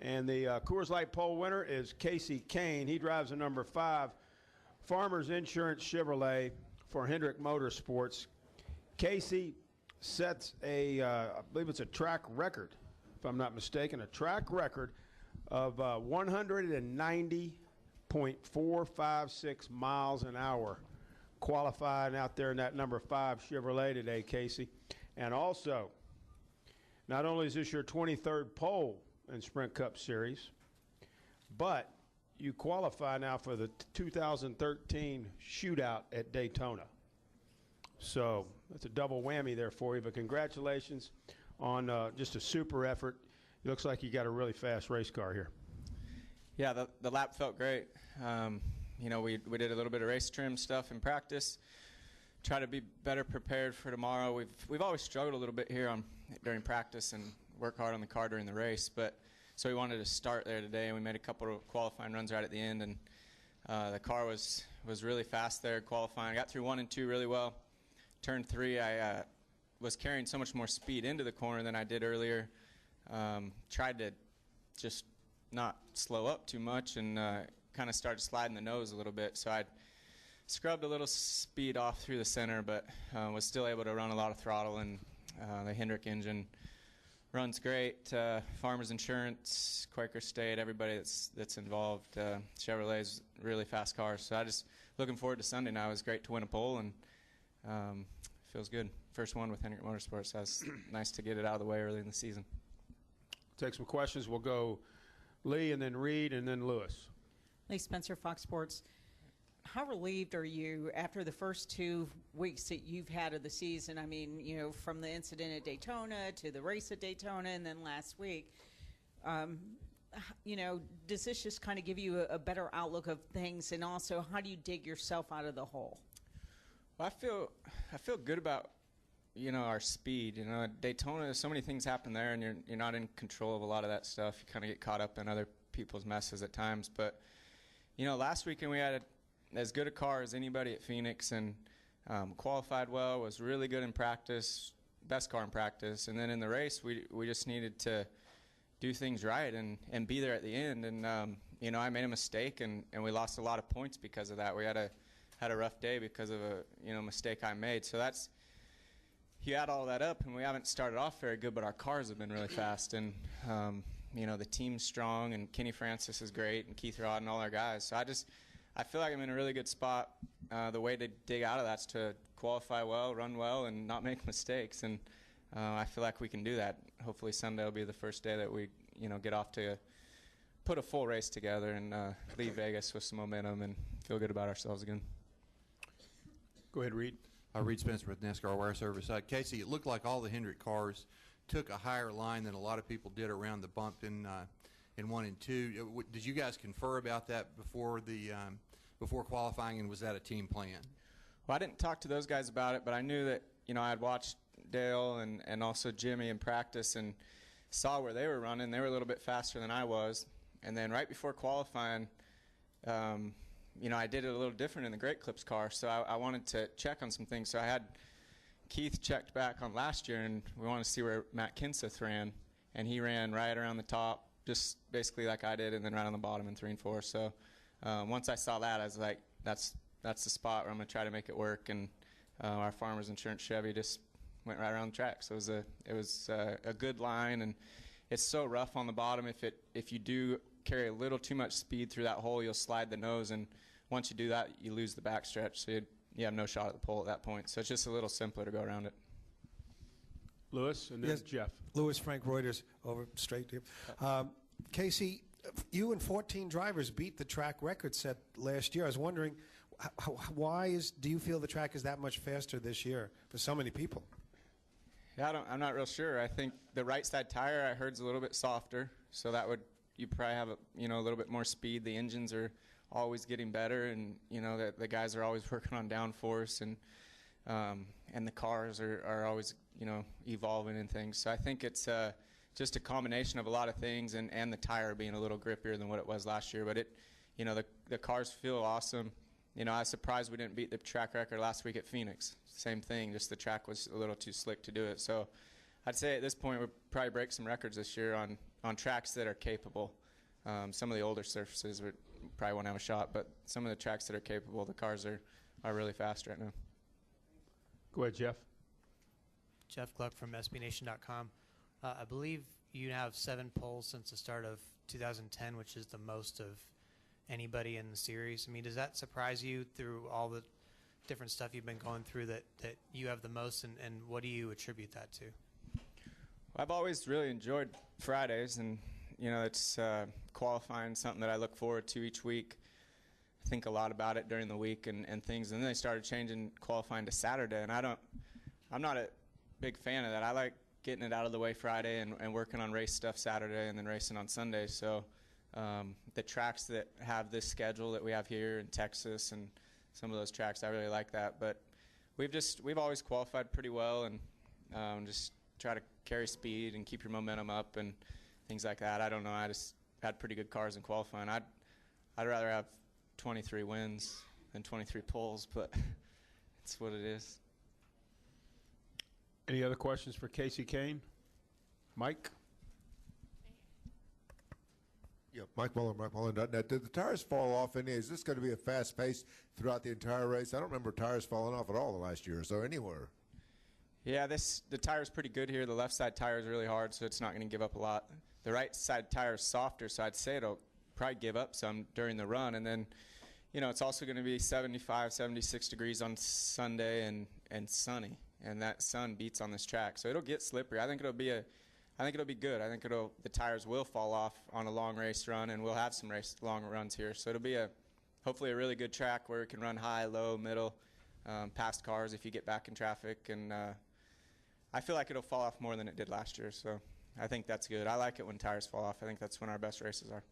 And the Coors Light pole winner is Kasey Kahne. He drives the number 5 Farmers Insurance Chevrolet for Hendrick Motorsports. Kasey sets I believe it's a track record, if I'm not mistaken, a track record of 190.456 miles an hour, qualifying out there in that number 5 Chevrolet today, Kasey. And also, not only is this your 23rd pole in Sprint Cup Series, but you qualify now for the 2013 shootout at Daytona. So that's a double whammy there for you, but congratulations on just a super effort. It looks like you got a really fast race car here. Yeah, the lap felt great. We did a little bit of race trim stuff in practice. Try to be better prepared for tomorrow. We've always struggled a little bit here during practice and work hard on the car during the race, so we wanted to start there today, and we made a couple of qualifying runs right at the end, and the car was really fast there qualifying. I got through 1 and 2 really well. Turn 3, I was carrying so much more speed into the corner than I did earlier. Tried to just not slow up too much and kind of started sliding the nose a little bit, so I scrubbed a little speed off through the center, but was still able to run a lot of throttle, and the Hendrick engine runs great. Farmers Insurance, Quaker State, everybody that's involved. Chevrolet's really fast cars. So I just looking forward to Sunday now. It was great to win a pole, and feels good. First one with Hendrick Motorsports. That's nice to get it out of the way early in the season. Take some questions. We'll go Lee and then Reed and then Lewis. Lee Spencer, Fox Sports. How relieved are you after the first 2 weeks that you've had of the season? I mean, from the incident at Daytona to the race at Daytona and then last week. Does this just kind of give you a better outlook of things? And also, how do you dig yourself out of the hole? Well, I feel good about, our speed. At Daytona, so many things happen there, and you're not in control of a lot of that stuff. You kind of get caught up in other people's messes at times. But, last weekend we had as good a car as anybody at Phoenix, and qualified well, was really good in practice, best car in practice. And then in the race, we just needed to do things right and be there at the end. And, I made a mistake, and we lost a lot of points because of that. We had a rough day because of a mistake I made. So you add all that up, and we haven't started off very good, but our cars have been really fast. And, the team's strong, and Kenny Francis is great, and Keith Rod and all our guys. So I feel like I'm in a really good spot. The way to dig out of that's to qualify well, run well, and not make mistakes. And I feel like we can do that. Hopefully Sunday will be the first day that we, get off to put a full race together and leave Vegas with some momentum and feel good about ourselves again. Go ahead, Reed. Reed Spencer with NASCAR Wire Service. Kasey, it looked like all the Hendrick cars took a higher line than a lot of people did around the bump in 1 and 2. Did you guys confer about that before qualifying, and was that a team plan? Well, I didn't talk to those guys about it, but I knew that I had watched Dale and also Jimmy in practice and saw where they were running. They were a little bit faster than I was, and then right before qualifying, I did it a little different in the Great Clips car, so I wanted to check on some things. So I had Keith checked back on last year, and we wanted to see where Matt Kenseth ran, and he ran right around the top, just basically like I did, and then right on the bottom in 3 and 4. So once I saw that, I was like, that's the spot where I'm going to try to make it work. And our Farmers Insurance Chevy just went right around the track. So it was a good line, and it's so rough on the bottom. If you do carry a little too much speed through that hole, you'll slide the nose, and once you do that, you lose the backstretch. So you have no shot at the pole at that point. So it's just a little simpler to go around it. Lewis, and then yes, Jeff. Lewis, Frank Reuters, over straight to you. Kasey, you and 14 drivers beat the track record set last year. I was wondering, do you feel the track is that much faster this year for so many people? Yeah, I'm not real sure. I think the right side tire I heard is a little bit softer, so you probably have a little bit more speed. The engines are always getting better, and the guys are always working on downforce, and the cars are always evolving and things. So I think it's just a combination of a lot of things, and the tire being a little grippier than what it was last year. But the cars feel awesome. I was surprised we didn't beat the track record last week at Phoenix. Same thing, just the track was a little too slick to do it. So I'd say at this point we'll probably break some records this year on on tracks that are capable. Some of the older surfaces would probably won't have a shot, but some of the tracks that are capable, the cars are really fast right now. Go ahead, Jeff. Jeff Gluck from SBNation.com. I believe you have 7 poles since the start of 2010, which is the most of anybody in the series. I mean, does that surprise you through all the different stuff you've been going through that you have the most, and what do you attribute that to? I've always really enjoyed Fridays, and it's qualifying, something that I look forward to each week. I think a lot about it during the week and things, and then they started changing qualifying to Saturday, and I'm not a big fan of that. I like getting it out of the way Friday and working on race stuff Saturday and then racing on Sunday. So the tracks that have this schedule that we have here in Texas and some of those tracks, I really like that. But we've always qualified pretty well, and just try to carry speed and keep your momentum up and things like that. I don't know. I just had pretty good cars in qualifying. I'd rather have 23 wins than 23 poles, but it's what it is. Any other questions for Kasey Kahne? Mike? Yeah, Mike Muller, MikeMuller.net. Did the tires fall off any? Is this going to be a fast pace throughout the entire race? I don't remember tires falling off at all the last year or so anywhere. Yeah, the tire's pretty good here. The left side tire is really hard, so it's not going to give up a lot. The right side tire is softer, so I'd say it'll probably give up some during the run. And then, it's also going to be 75, 76 degrees on Sunday and sunny, and that sun beats on this track, so it'll get slippery. I think it'll be good. I think the tires will fall off on a long race run, and we'll have some long runs here. So it'll be hopefully a really good track where it can run high, low, middle, past cars if you get back in traffic, and I feel like it'll fall off more than it did last year, so I think that's good. I like it when tires fall off. I think that's when our best races are.